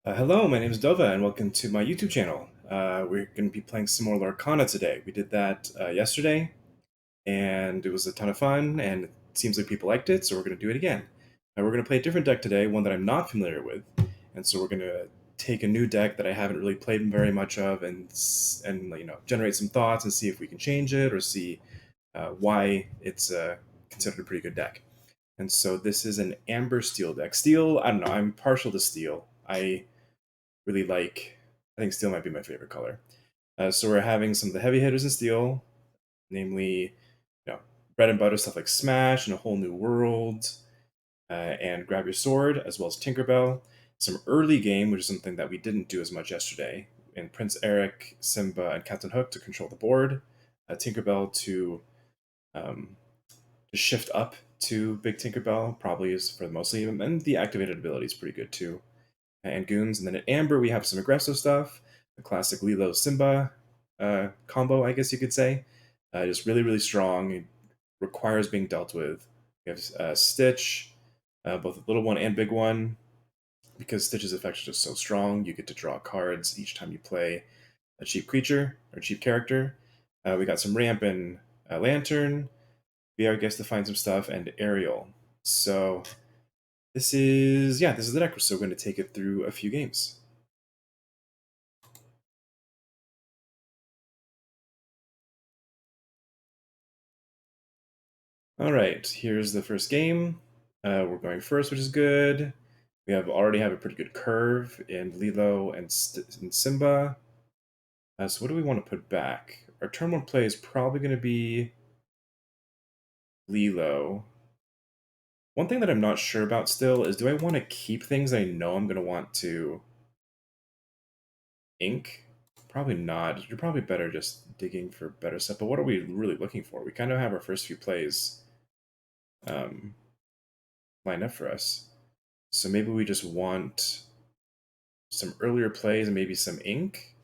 Hello, my name is Dova, and welcome to my YouTube channel. We're going to be playing some more Lorcana today. We did that yesterday, and it was a ton of fun, and it seems like people liked it, so we're going to do it again. We're going to play a different deck today, one that I'm not familiar with, and so we're going to take a new deck that I haven't really played very much of, and generate some thoughts and see if we can change it or see why it's considered a pretty good deck. And so this is an Amber Steel deck. Steel, I don't know. I'm partial to Steel. I really like. I think steel might be my favorite color. So we're having some of the heavy hitters in steel, namely, bread and butter stuff like Smash and A Whole New World, and Grab Your Sword, as well as Tinkerbell. Some early game, which is something that we didn't do as much yesterday, and Prince Eric, Simba, and Captain Hook to control the board. Tinkerbell um, to shift up to Big Tinkerbell, probably is for the mostly, and the activated ability is pretty good too. And Goons. And then at Amber, we have some aggressive stuff, the classic Lilo Simba combo, I guess you could say. Just really, really strong. It requires being dealt with. We have Stitch, both the little one and big one. Because Stitch's effects are just so strong, you get to draw cards each time you play a cheap creature or cheap character. We got some Ramp and Lantern. VR gets to find some stuff, and Ariel. So this is the deck. So we're going to take it through a few games. All right, here's the first game. We're going first, which is good. We already have a pretty good curve in Lilo and Simba. So what do we want to put back? Our turn one play is probably going to be Lilo. One thing that I'm not sure about still is, do I want to keep things I know I'm going to want to ink? Probably not. You're probably better just digging for better stuff. But what are we really looking for? We kind of have our first few plays um, lined up for us. So maybe we just want some earlier plays and maybe some ink.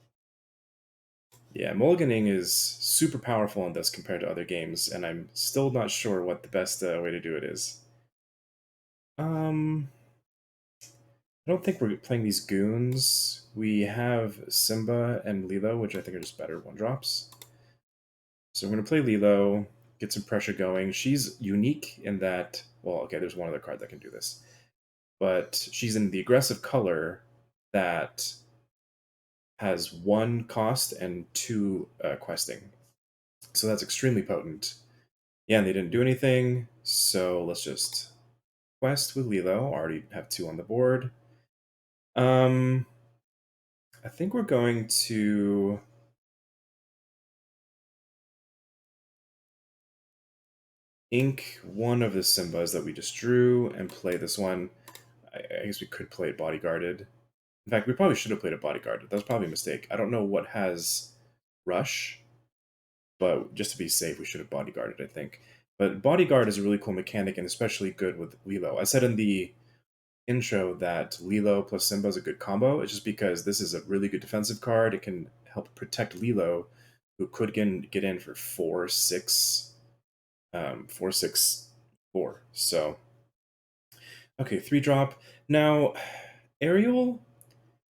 Yeah, mulliganing is super powerful on this compared to other games, and I'm still not sure what the best way to do it is. Um, I don't think we're playing these goons. We have Simba and Lilo, which I think are just better one drops. So I'm going to play Lilo, get some pressure going. She's unique in that, well, okay, there's one other card that can do this, but she's in the aggressive color that has one cost and two questing. So that's extremely potent. Yeah, and they didn't do anything, so let's just quest with Lilo. Already have two on the board. Um, I think we're going to ink one of the Simbas that we just drew and play this one. I guess we could play it bodyguarded. In fact, we probably should have played it bodyguarded. That was probably a mistake. I don't know what has rush, but just to be safe, we should have bodyguarded, I think. But bodyguard is a really cool mechanic and especially good with Lilo. I said in the intro that Lilo plus Simba is a good combo. It's just because this is a really good defensive card. It can help protect Lilo, who could get in for 4/6, 4/6/4. So okay, 3 drop. Now, Ariel.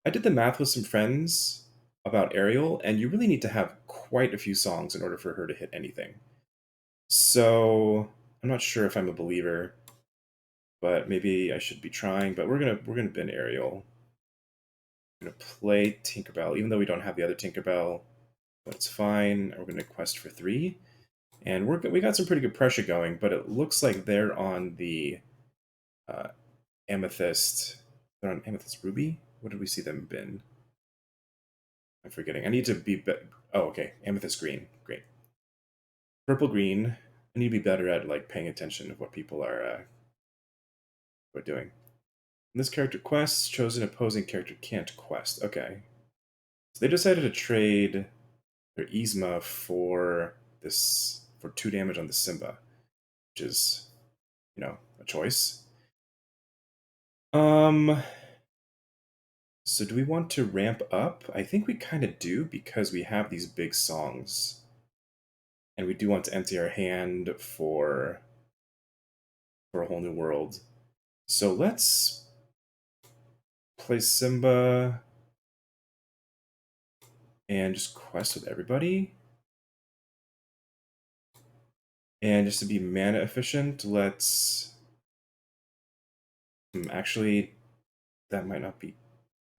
I did the math with some friends about Ariel, and you really need to have quite a few songs in order for her to hit anything. So I'm not sure if I'm a believer, but maybe I should be trying. But we're gonna bin Ariel. We're gonna play Tinkerbell, even though we don't have the other Tinkerbell, but it's fine. We're gonna quest for 3, and we got some pretty good pressure going. But it looks like they're on the uh, Amethyst. They're on Amethyst Ruby. What did we see them bin? I'm forgetting. I need to oh, okay. Amethyst Green. Great. Purple Green. I need to be better at like paying attention to what people are doing. In this character quests, chosen opposing character can't quest. Okay. So they decided to trade their Yzma for 2 damage on the Simba, which is, a choice. Um so do we want to ramp up? I think we kind of do because we have these big songs. And we do want to empty our hand for A Whole New World. So let's play Simba and just quest with everybody. And just to be mana efficient, let's... actually, that might not be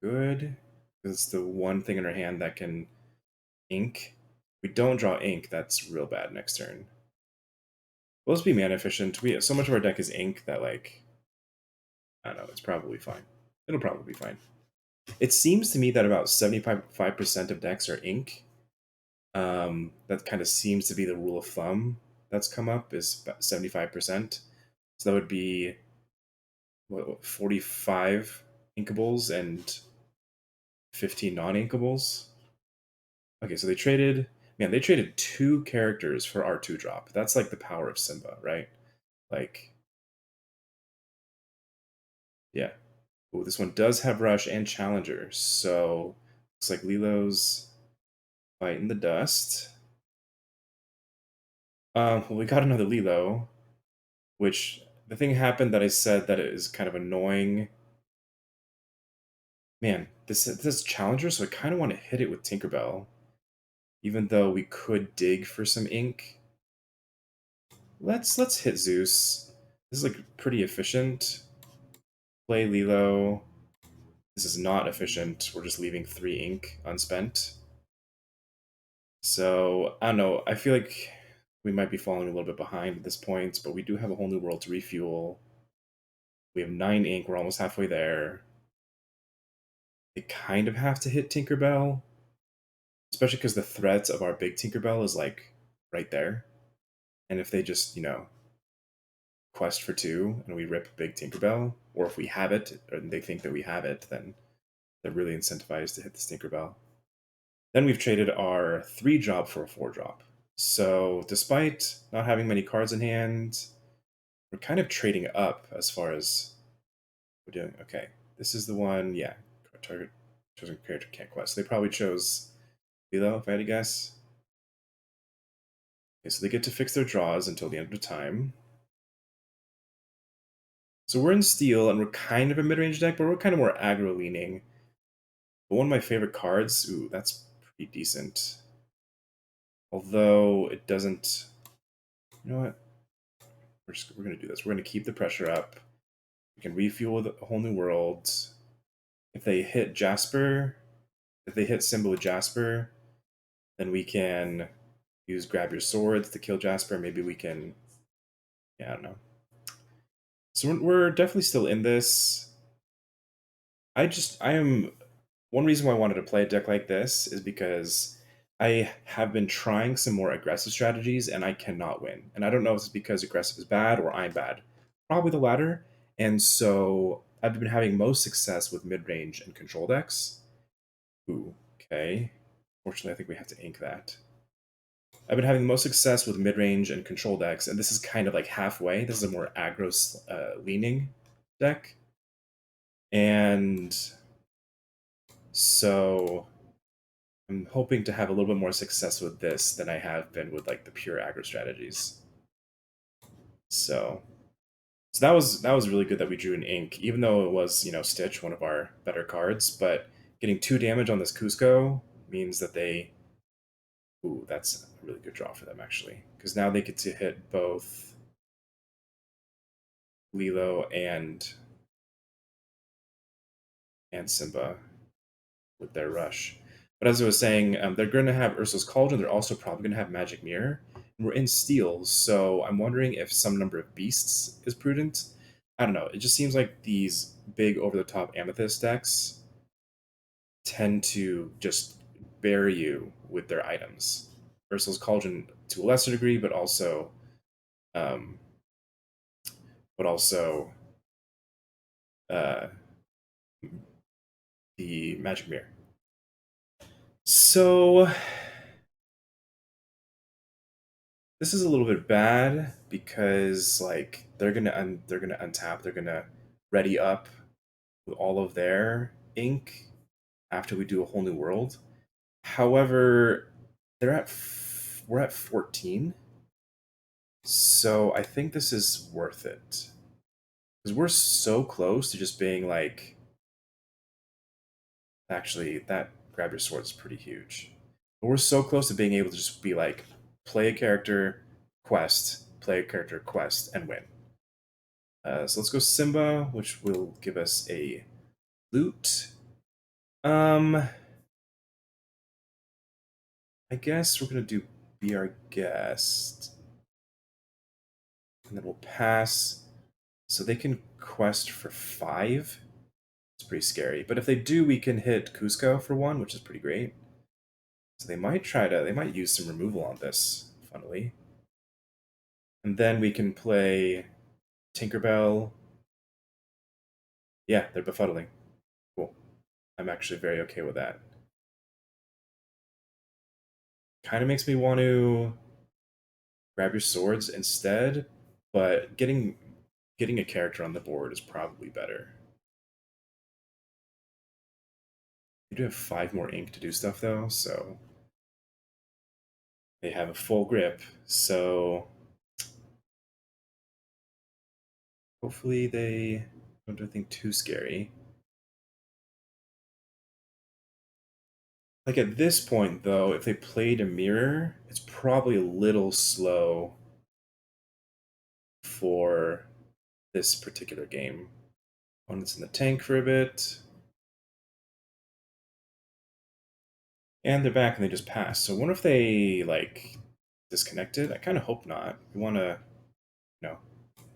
good. Because it's the one thing in our hand that can ink. If we don't draw ink, that's real bad next turn. Well, let's be mana efficient. So much of our deck is ink that, like, I don't know, it's probably fine. It'll probably be fine. It seems to me that about 75% of decks are ink. That kind of seems to be the rule of thumb that's come up, is about 75%. So that would be 45 inkables and 15 non-inkables. Okay, so they traded, man, they traded 2 characters for our 2-drop. That's like the power of Simba, right? Like, yeah. Ooh, this one does have Rush and Challenger, so looks like Lilo's biting the dust. Well, we got another Lilo, which the thing happened that I said that it is kind of annoying. Man, this is Challenger, so I kind of want to hit it with Tinkerbell, even though we could dig for some ink. Let's hit Zeus. This is like pretty efficient. Play Lilo. This is not efficient. We're just leaving 3 ink unspent. So I don't know. I feel like we might be falling a little bit behind at this point, but we do have a whole new world to refuel. We have 9 ink. We're almost halfway there. They kind of have to hit Tinkerbell, especially because the threat of our big Tinkerbell is like right there. And if they just, quest for 2 and we rip big Tinkerbell, or if we have it, or they think that we have it, then they're really incentivized to hit this Tinkerbell. Then we've traded our 3-drop for a 4-drop. So despite not having many cards in hand, we're kind of trading up as far as we're doing. Okay, this is the one, yeah, target chosen character can't quest. They probably chose Lilo, if I had to guess. Okay, so they get to fix their draws until the end of the time. So we're in Steel, and we're kind of a mid-range deck, but we're kind of more aggro-leaning. But one of my favorite cards, ooh, that's pretty decent. Although it doesn't... You know what? We're going to do this. We're going to keep the pressure up. We can refuel with a whole new world. If they hit Jasper, if they hit Simba with Jasper, then we can use Grab Your Swords to kill Jasper. Maybe we can... Yeah, I don't know. So we're definitely still in this. I am... One reason why I wanted to play a deck like this is because I have been trying some more aggressive strategies and I cannot win. And I don't know if it's because aggressive is bad or I'm bad. Probably the latter. And so I've been having most success with mid-range and control decks. Ooh, okay. Fortunately, I think we have to ink that. I've been having the most success with mid-range and control decks, and this is kind of like halfway. This is a more aggro leaning deck. And so I'm hoping to have a little bit more success with this than I have been with like the pure aggro strategies. So that was really good that we drew an ink, even though it was, Stitch, one of our better cards, but getting 2 damage on this Cusco means that they... Ooh, that's a really good draw for them, actually. Because now they get to hit both Lilo and Simba with their rush. But as I was saying, they're going to have Ursul's Cauldron. They're also probably going to have Magic Mirror. And we're in Steel, so I'm wondering if some number of Beasts is prudent. I don't know. It just seems like these big over-the-top Amethyst decks tend to just bury you with their items. Ursul's Cauldron to a lesser degree, but also, um, but also uh, the Magic Mirror. So this is a little bit bad because like they're gonna untap, they're gonna ready up with all of their ink after we do a whole new world. However, we're at 14, so I think this is worth it because we're so close to just being like Actually, that grab your sword is pretty huge. But we're so close to being able to just be like, play a character, quest, play a character, quest, and win. So let's go Simba, which will give us a loot. Um, I guess we're gonna do be our guest, and then we'll pass. So they can quest for 5. It's pretty scary. But if they do, we can hit Cusco for 1, which is pretty great. So they might use some removal on this, funnily. And then we can play Tinkerbell. Yeah, they're befuddling. Cool. I'm actually very okay with that. Kind of makes me want to grab your swords instead, but getting a character on the board is probably better. You do have 5 more ink to do stuff though, so they have a full grip. So hopefully they don't do anything too scary. Like at this point though, if they played a mirror, it's probably a little slow for this particular game. One that's in the tank for a bit. And they're back and they just pass. So I wonder if they like disconnected. I kind of hope not. We want to, you know,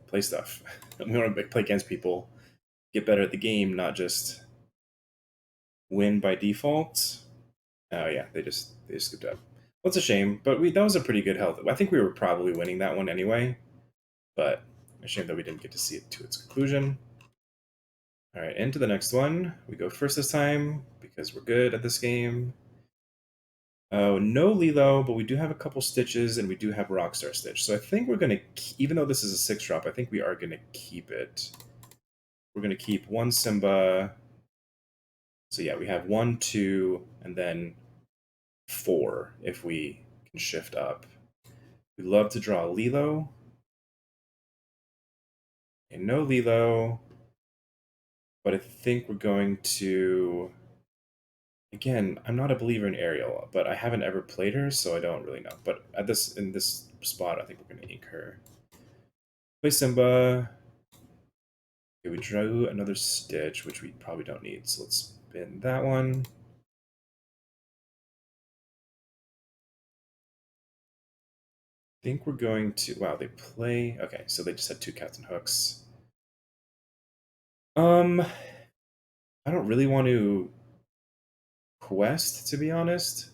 play stuff. We want to play against people, get better at the game, not just win by default. Oh yeah, they just scooped up. Well, it's a shame, but we that was a pretty good health. I think we were probably winning that one anyway, but a shame that we didn't get to see it to its conclusion. All right, into the next one. We go first this time because we're good at this game. Oh, no Lilo, but we do have a couple Stitches and we do have Rockstar Stitch. So I think we're going to, even though this is a 6-drop, I think we are going to keep it. We're going to keep 1 Simba. So yeah, we have 1, 2, and then 4 if we can shift up. We love to draw Lilo. And no Lilo. But I think we're going to. Again, I'm not a believer in Ariel, but I haven't ever played her, so I don't really know. But at this in this spot, I think we're going to ink her. Play Simba. Okay, we drew another Stitch, which we probably don't need, so let's spin that one. I think we're going to. Wow, they play. Okay, so they just had 2 Captain Hooks. I don't really want to quest, to be honest,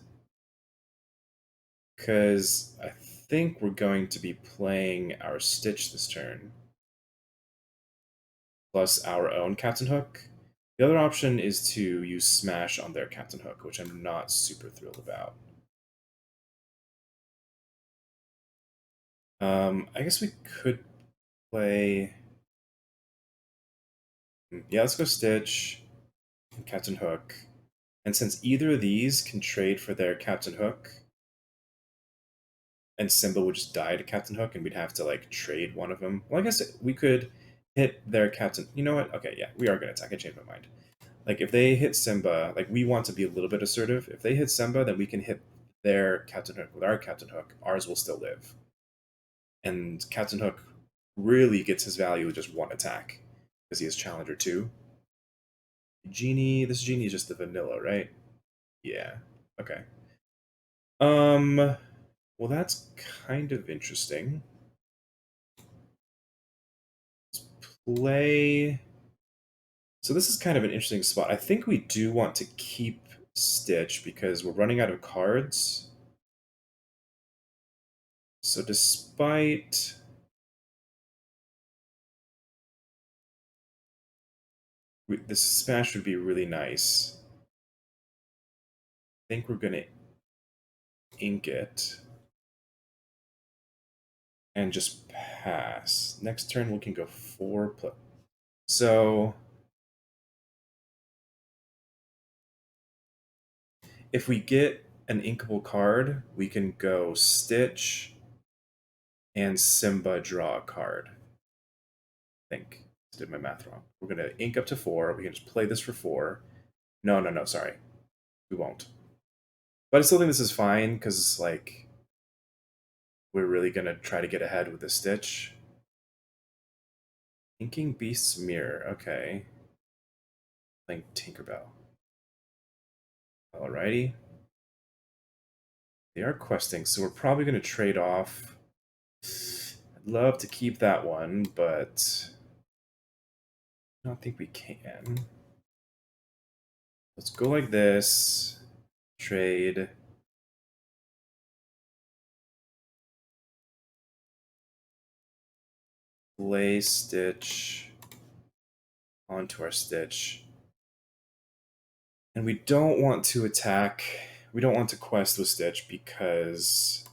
because I think we're going to be playing our Stitch this turn, plus our own Captain Hook. The other option is to use Smash on their Captain Hook, which I'm not super thrilled about. I guess we could play. Yeah, let's go Stitch and Captain Hook. And since either of these can trade for their Captain Hook, and Simba would just die to Captain Hook, and we'd have to like trade one of them. Well, I guess we could hit their Captain. You know what? Okay, yeah, we are gonna attack. I changed my mind. Like if they hit Simba, like we want to be a little bit assertive. If they hit Simba, then we can hit their Captain Hook with our Captain Hook. Ours will still live. And Captain Hook really gets his value with just 1 attack because he has Challenger 2. Genie, this Genie is just the vanilla, right? Yeah. Okay. Well, that's kind of interesting. Let's play. So this is kind of an interesting spot. I think we do want to keep Stitch because we're running out of cards. So despite this smash would be really nice. I think we're gonna ink it and just pass. Next turn we can go 4 plus. So if we get an inkable card, we can go Stitch and Simba draw a card. I think I did my math wrong. We're gonna ink up to 4. We can just play this for 4. No, no, no, sorry. We won't. But I still think this is fine because, like, we're really gonna try to get ahead with the Stitch. Inking Beast's Mirror. Okay. Playing Tinkerbell. Alrighty. They are questing, so we're probably gonna trade off. I'd love to keep that one, but I don't think we can. Let's go like this. Trade. Play Stitch onto our Stitch. And we don't want to attack. We don't want to quest with Stitch because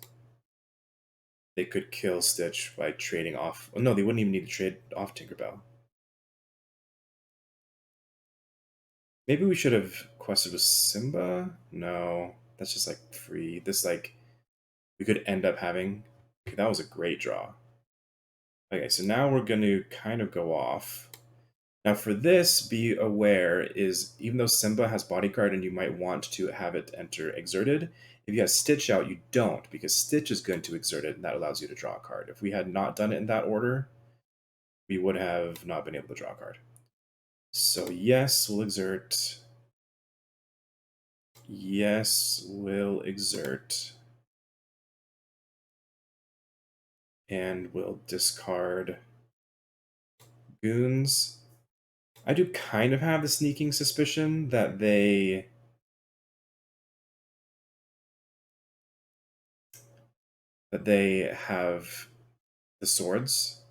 they could kill Stitch by trading off. Oh, no, they wouldn't even need to trade off Tinkerbell. Maybe we should have quested with Simba? No, that's just like free. This, like, we could end up having. Okay, that was a great draw. Okay, so now we're going to kind of go off. Now, for this, be aware is even though Simba has bodyguard and you might want to have it enter exerted, if you have Stitch out, you don't because Stitch is going to exert it and that allows you to draw a card. If we had not done it in that order, we would have not been able to draw a card. So, yes, we'll exert. Yes, we'll exert. And we'll discard goons. I do kind of have the sneaking suspicion that they have the swords,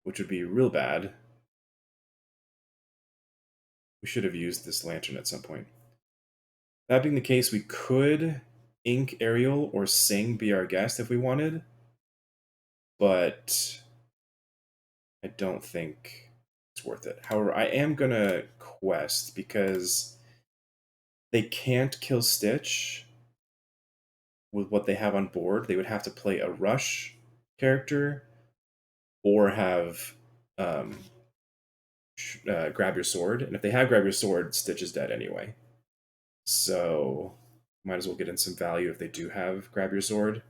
which would be real bad. We should have used this lantern at some point. That being the case, we could ink Ariel or sing Be Our Guest if we wanted, but I don't think it's worth it. However, I am gonna quest because they can't kill Stitch with what they have on board. They would have to play a rush character or have um, grab your sword. And if they have grab your sword, Stitch is dead anyway. So might as well get in some value if they do have grab your sword.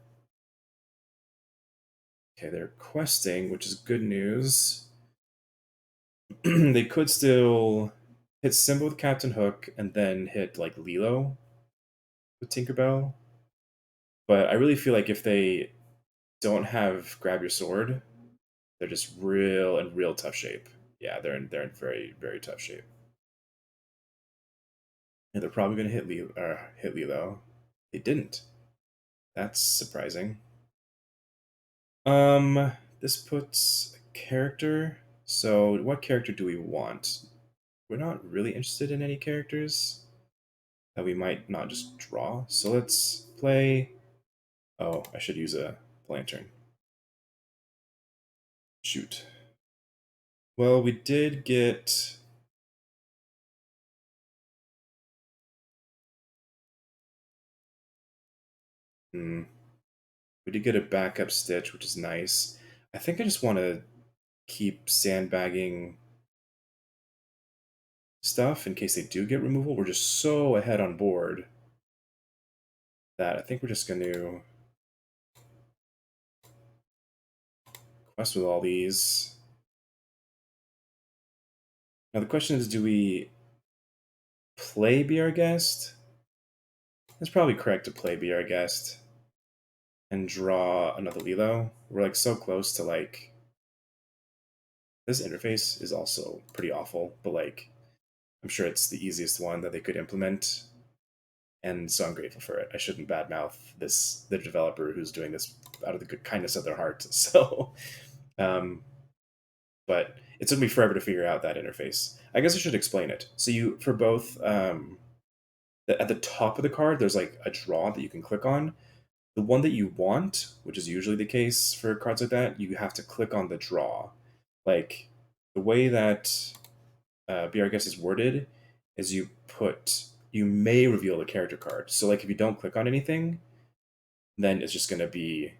Okay, they're questing, which is good news. They could still hit Simba with Captain Hook and then hit like Lilo with Tinkerbell. But I really feel like if they don't have grab your sword, they're just real tough shape. Yeah, they're in very very tough shape. And they're probably gonna hit Lilo. They didn't. That's surprising. This puts a character. So what character do we want? We're not really interested in any characters that we might not just draw. So let's play. Oh, I should use a lantern. Shoot. Well, we did get. Hmm, we did get a backup Stitch, which is nice. I think I just want to keep sandbagging stuff in case they do get removal. We're just so ahead on board that I think we're just going to quest with all these. Now the question is, do we play Be Our Guest? It's probably correct to play Be Our Guest and draw another Lilo. We're like so close to like this interface is also pretty awful, but like I'm sure it's the easiest one that they could implement. And so I'm grateful for it. I shouldn't badmouth the developer who's doing this out of the good kindness of their heart. So um, but it took me forever to figure out that interface. I guess I should explain it. So you for both at the top of the card, there's like a draw that you can click on. The one that you want, which is usually the case for cards like that, you have to click on the draw. Like the way that BR is worded is you may reveal the character card. So like if you don't click on anything, then it's just gonna be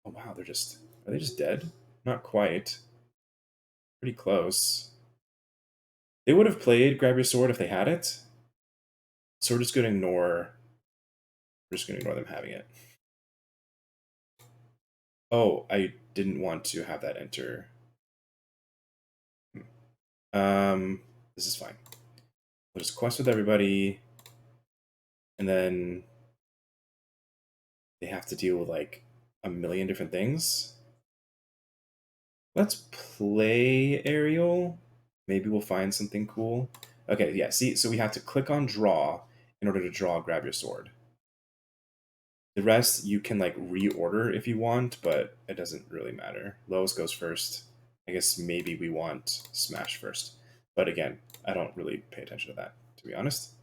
oh wow, are they just dead? Not quite. Pretty close. They would have played grab your sword if they had it. So we're just gonna ignore. We're just gonna ignore them having it. Oh, I didn't want to have that enter. This is fine. We'll just quest with everybody, and then they have to deal with like a million different things. Let's play Ariel. Maybe we'll find something cool. Okay, yeah, see, so we have to click on draw in order to draw grab your sword. The rest you can like reorder if you want, but it doesn't really matter. Lowest goes first. I guess maybe we want smash first. But again, I don't really pay attention to that, to be honest.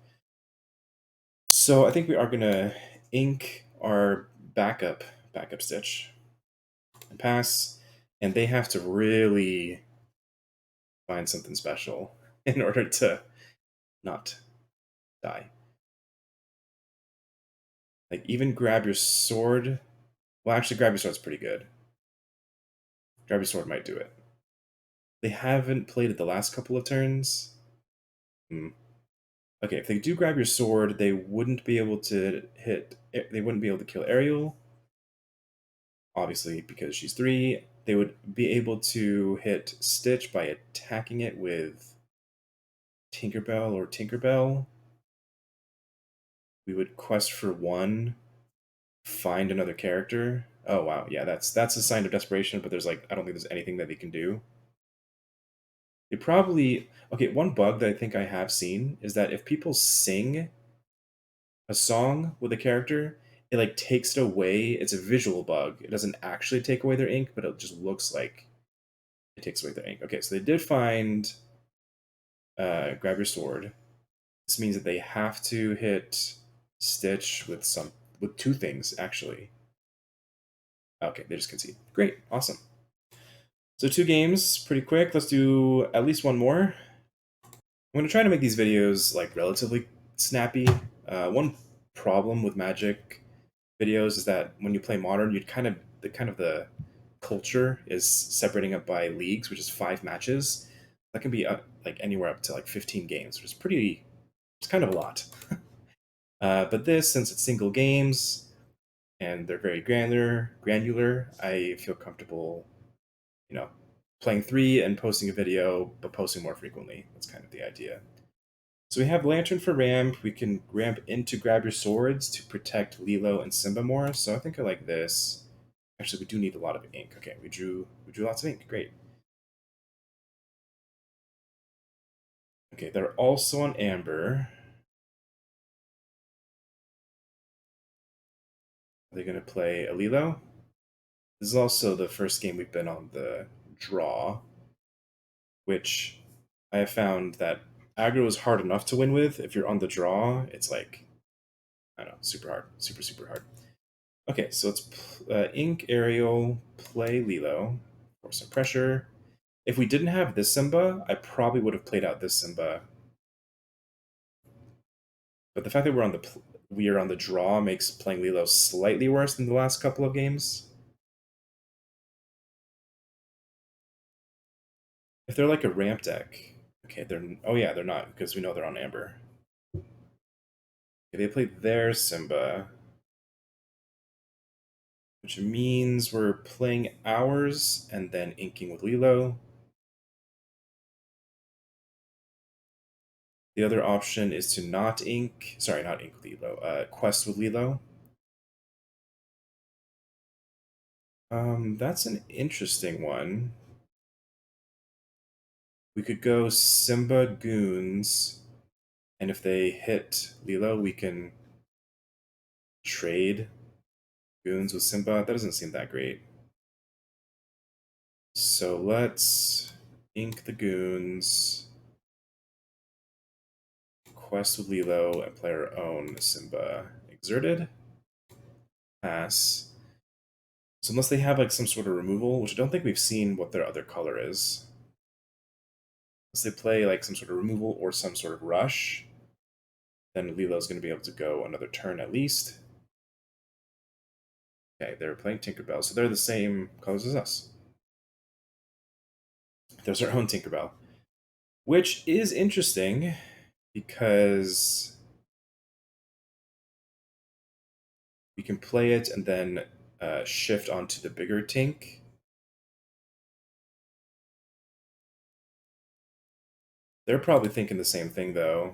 So I think we are gonna ink our backup stitch and pass, and they have to really find something special in order to not die. Like even grab your sword. Well, actually, grab your sword's pretty good. Grab your sword might do it. They haven't played it the last couple of turns. Hmm. Okay, if they do grab your sword, they wouldn't be able to hit. They wouldn't be able to kill Ariel, obviously because she's 3. They would be able to hit Stitch by attacking it with Tinkerbell or Tinkerbell. We would quest for 1, find another character. Oh wow, yeah, that's a sign of desperation. But there's like I don't think there's anything that they can do. They probably okay. One bug that I think I have seen is that if people sing a song with a character, it like takes it away. It's a visual bug. It doesn't actually take away their ink, but it just looks like it takes away their ink. Okay, so they did find grab your sword. This means that they have to hit Stitch with 2 things actually. Okay, they just concede. Great, awesome. So 2 games, pretty quick. Let's do at least one more. I'm gonna try to make these videos like relatively snappy. One problem with Magic videos is that when you play Modern, you'd kind of the culture is separating up by leagues, which is 5 matches. That can be up, like anywhere up to like 15 games, which is pretty. It's kind of a lot. But this, since it's single games and they're very granular, I feel comfortable, you know, playing 3 and posting a video, but posting more frequently. That's kind of the idea. So we have Lantern for ramp. We can ramp into grab your swords to protect Lilo and Simba more. So I think I like this. Actually, we do need a lot of ink. Okay, we drew lots of ink. Great. Okay, they're also on Amber. Are they gonna play a Lilo? This is also the first game we've been on the draw, which I have found that aggro is hard enough to win with. If you're on the draw, it's like I don't know, super hard, super hard. Okay, so let's ink Ariel, play Lilo for some pressure. If we didn't have this Simba, I probably would have played out this Simba. But the fact that we are on the draw makes playing Lilo slightly worse than the last couple of games. If they're like a ramp deck, okay, they're not because we know they're on Amber. Okay, they played their Simba, which means we're playing ours and then inking with Lilo. The other option is to not ink. Sorry, not ink with Lilo. Quest with Lilo. That's an interesting one. We could go Simba Goons, and if they hit Lilo, we can trade Goons with Simba. That doesn't seem that great. So let's ink the Goons, quest with Lilo, and play our own Simba. Exerted. Pass. So unless they have like some sort of removal, which I don't think we've seen what their other color is. Unless they play like some sort of removal or some sort of rush, then Lilo's going to be able to go another turn at least. Okay, they're playing Tinkerbell, so they're the same colors as us. There's our own Tinkerbell. which is interesting because we can play it and then shift onto the bigger tink. They're probably thinking the same thing, though.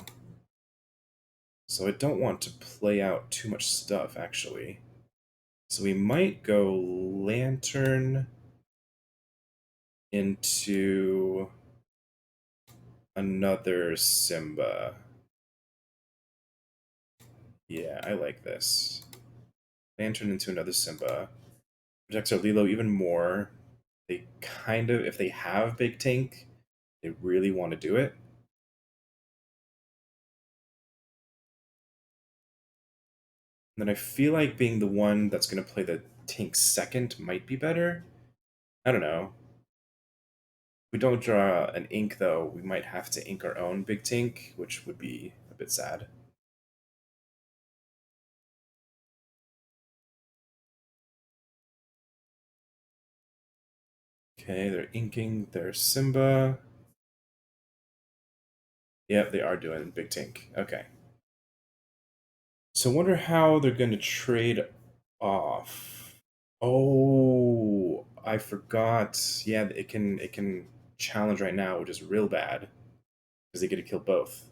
So I don't want to play out too much stuff, actually. So we might go Lantern into another Simba. Yeah, I like this. Lantern into another Simba. Protects our Lilo even more. They kind of, if they have Big Tank, they really want to do it. And then I feel like being the one that's going to play the tank second might be better. I don't know. If we don't draw an ink, though, we might have to ink our own Big Tank, which would be a bit sad. Okay, they're inking their Simba. Yep, they are doing Big Tank. Okay. So I wonder how they're going to trade off. Oh, I forgot. Yeah, it can challenge right now, which is real bad because they get to kill both.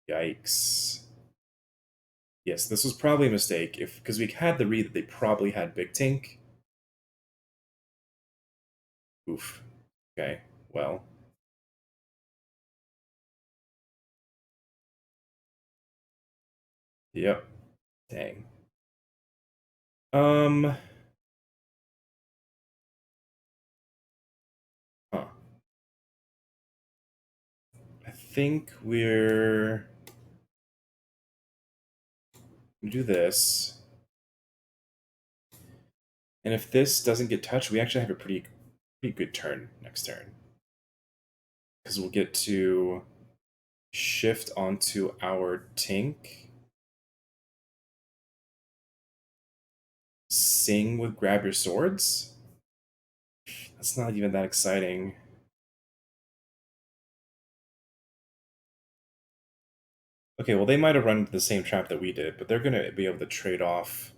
Yikes. Yes, this was probably a mistake if because we had the read that they probably had Big Tank. Oof. Okay. Well. Yep. Dang. Um. Huh. I think we're gonna do this. And if this doesn't get touched, we actually have a pretty good turn next turn. Because we'll get to shift onto our Tink, sing with Grab Your Swords. That's not even that exciting. Okay, well, they might have run into the same trap that we did, but they're going to be able to trade off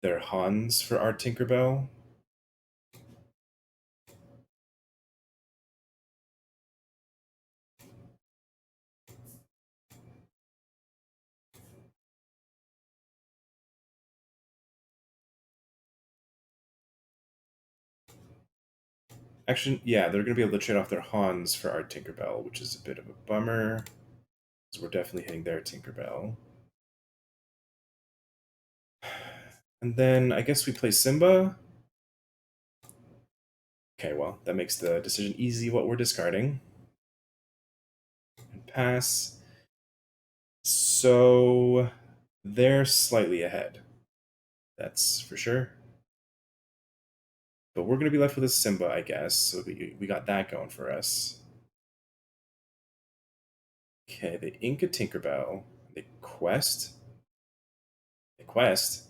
their Huns for our Tinkerbell. Actually, yeah, they're going to be able to trade off their Hans for our Tinkerbell, which is a bit of a bummer. So we're definitely hitting their Tinkerbell. And then I guess we play Simba. Okay, well, that makes the decision easy what we're discarding. And pass. So they're slightly ahead. That's for sure. But we're going to be left with a Simba, I guess. So we got that going for us. Okay, the Inca Tinkerbell. The Quest. The Quest.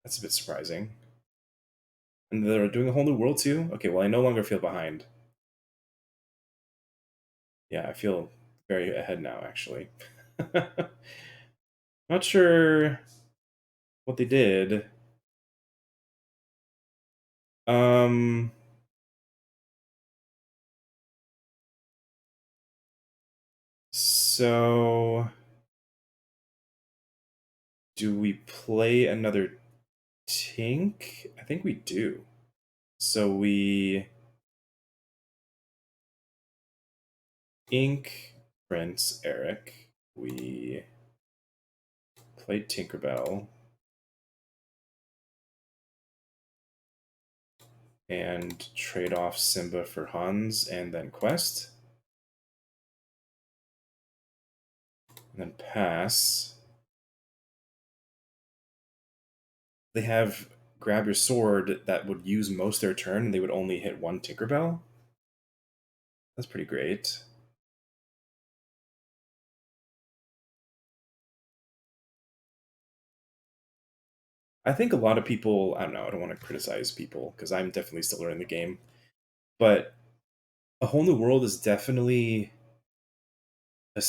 That's a bit surprising. And they're doing a whole new world too? Okay, well, I no longer feel behind. Yeah, I feel very ahead now, actually. Not sure what they did. Um, so do we play another Tink? I think we do. So we ink Prince Eric. We played Tinkerbell. And trade off Simba for Hans and then Quest. And then pass. They have Grab Your Sword that would use most their turn and they would only hit one Tinkerbell. That's pretty great. I think a lot of people, I don't know, I don't want to criticize people because I'm definitely still learning the game, but A Whole New World is definitely a,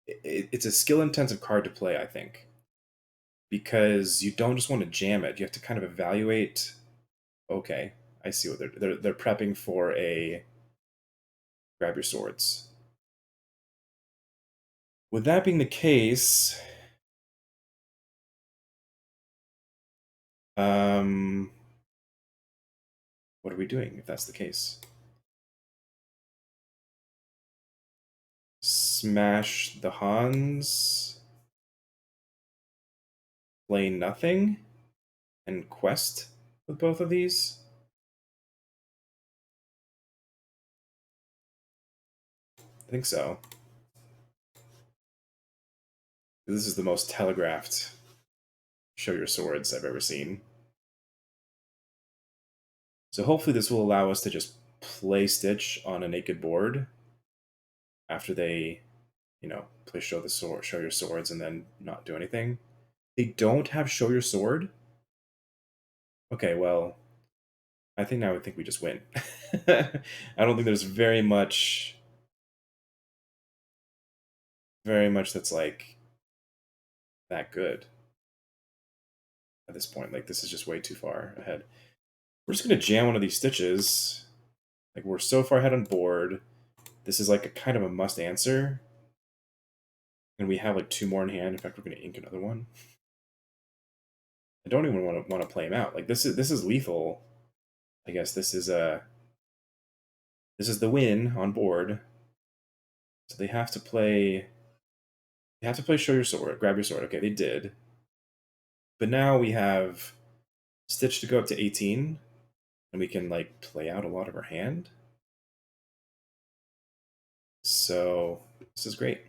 it's a skill intensive card to play, I think, because you don't just want to jam it. You have to kind of evaluate, okay, I see what they're prepping for a grab your swords. With that being the case, um, what are we doing if that's the case? Smash the Hans, play nothing, and quest with both of these? I think so. This is the most telegraphed show your swords I've ever seen. So hopefully this will allow us to just play Stitch on a naked board after they, play show your swords, and then not do anything. They don't have show your sword. Okay, well, I think now I think we just win. I don't think there's very much that's like that good at this point. Like this is just way too far ahead. We're just gonna jam one of these Stitches. Like we're so far ahead on board. This is like a kind of a must answer. And we have like two more in hand. In fact, we're gonna ink another one. I don't even want to play him out. Like this is lethal. I guess this is the win on board. So they have to play show your sword, grab your sword. Okay, they did. But now we have Stitch to go up to 18, and we can like play out a lot of our hand. So this is great.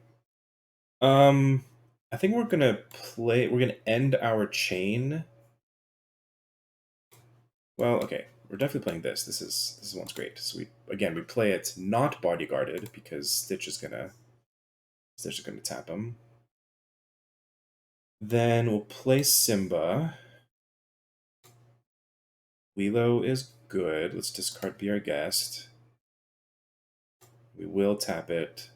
Um I think we're gonna end our chain. Well, okay. We're definitely playing this. This one's great. So we play it not bodyguarded because Stitch is gonna tap him. Then we'll play Simba. Lilo is good. Let's discard Be Our Guest. We will tap it.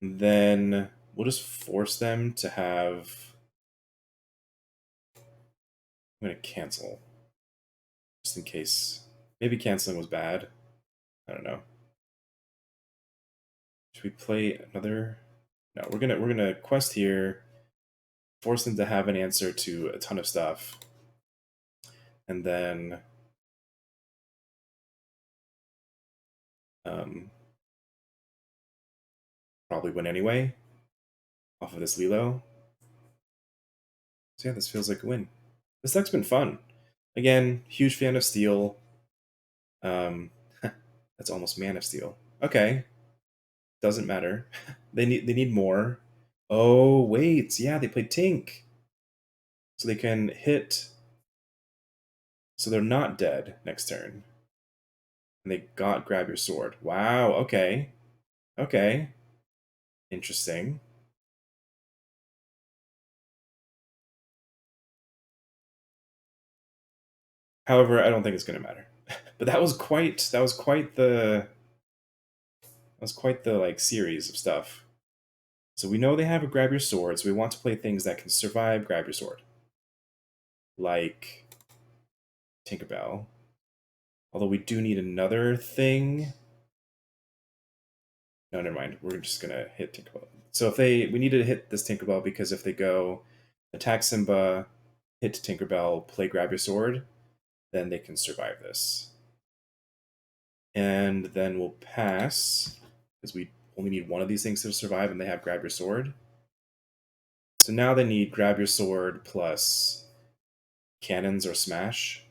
Then we'll just force them to have. I'm going to cancel. Just in case. Maybe canceling was bad. I don't know. Should we play another? No, we're gonna quest here, force them to have an answer to a ton of stuff, and then um, probably win anyway off of this Lilo. So yeah, this feels like a win. This deck's been fun. Again, huge fan of Steel. Um, that's almost Man of Steel. Okay, doesn't matter. They need more. Oh wait, yeah, they played Tink, so they can hit. So they're not dead next turn, and they got grab your sword. Wow. Okay. Okay. Interesting. However, I don't think it's going to matter. But that was quite the like series of stuff. So we know they have a grab your sword, so we want to play things that can survive grab your sword, like Tinkerbell. Although we do need another thing. No, never mind. We're just gonna hit Tinkerbell. So we need to hit this Tinkerbell because if they go attack Simba, hit Tinkerbell, play grab your sword, then they can survive this. And then we'll pass because we only need one of these things to survive, and they have grab your sword. So now they need grab your sword plus cannons or smash.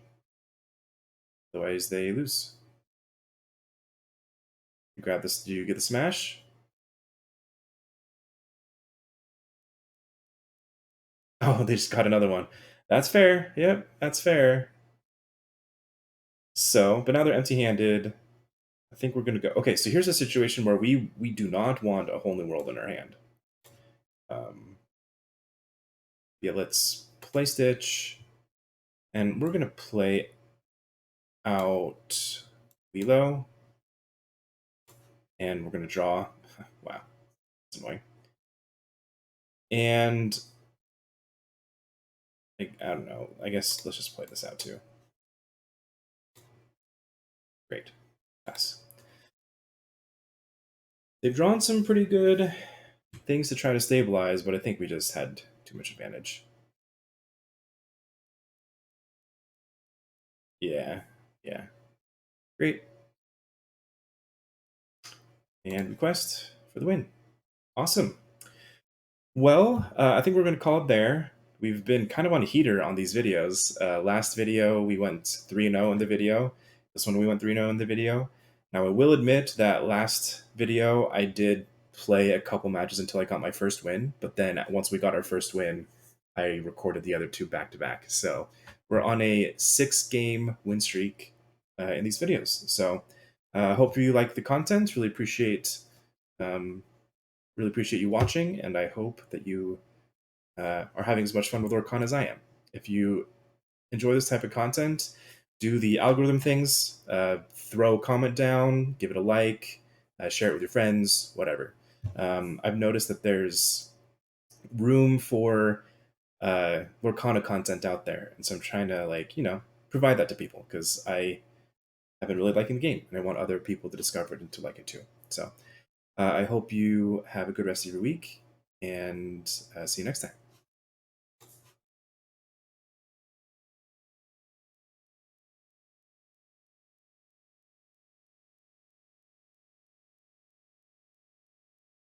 Otherwise, they lose. You grab this. Do you get the smash? Oh, they just got another one. That's fair. Yep, that's fair. So, but now they're empty-handed. I think we're gonna go. Okay, so here's a situation where we do not want a whole new world in our hand. Yeah, let's play Stitch, and we're gonna play out Lilo, and we're gonna draw. Wow, that's annoying. And I don't know. I guess let's just play this out too. Great, pass. They've drawn some pretty good things to try to stabilize, but I think we just had too much advantage. Yeah, yeah. Great. And request for the win. Awesome. Well, I think we're going to call it there. We've been kind of on a heater on these videos. Last video, we went 3-0 in the video. This one, we went 3-0 in the video. Now, I will admit that last video, I did play a couple matches until I got my first win. But then once we got our first win, I recorded the other two back to back. So we're on a 6-game win streak in these videos. So hope you like the content. Um, really appreciate you watching, and I hope that you are having as much fun with Lorcana as I am. If you enjoy this type of content, do the algorithm things, throw a comment down, give it a like, share it with your friends, whatever. I've noticed that there's room for Lorcana content out there, and so I'm trying to provide that to people because I have been really liking the game, and I want other people to discover it and to like it too. So I hope you have a good rest of your week, and see you next time.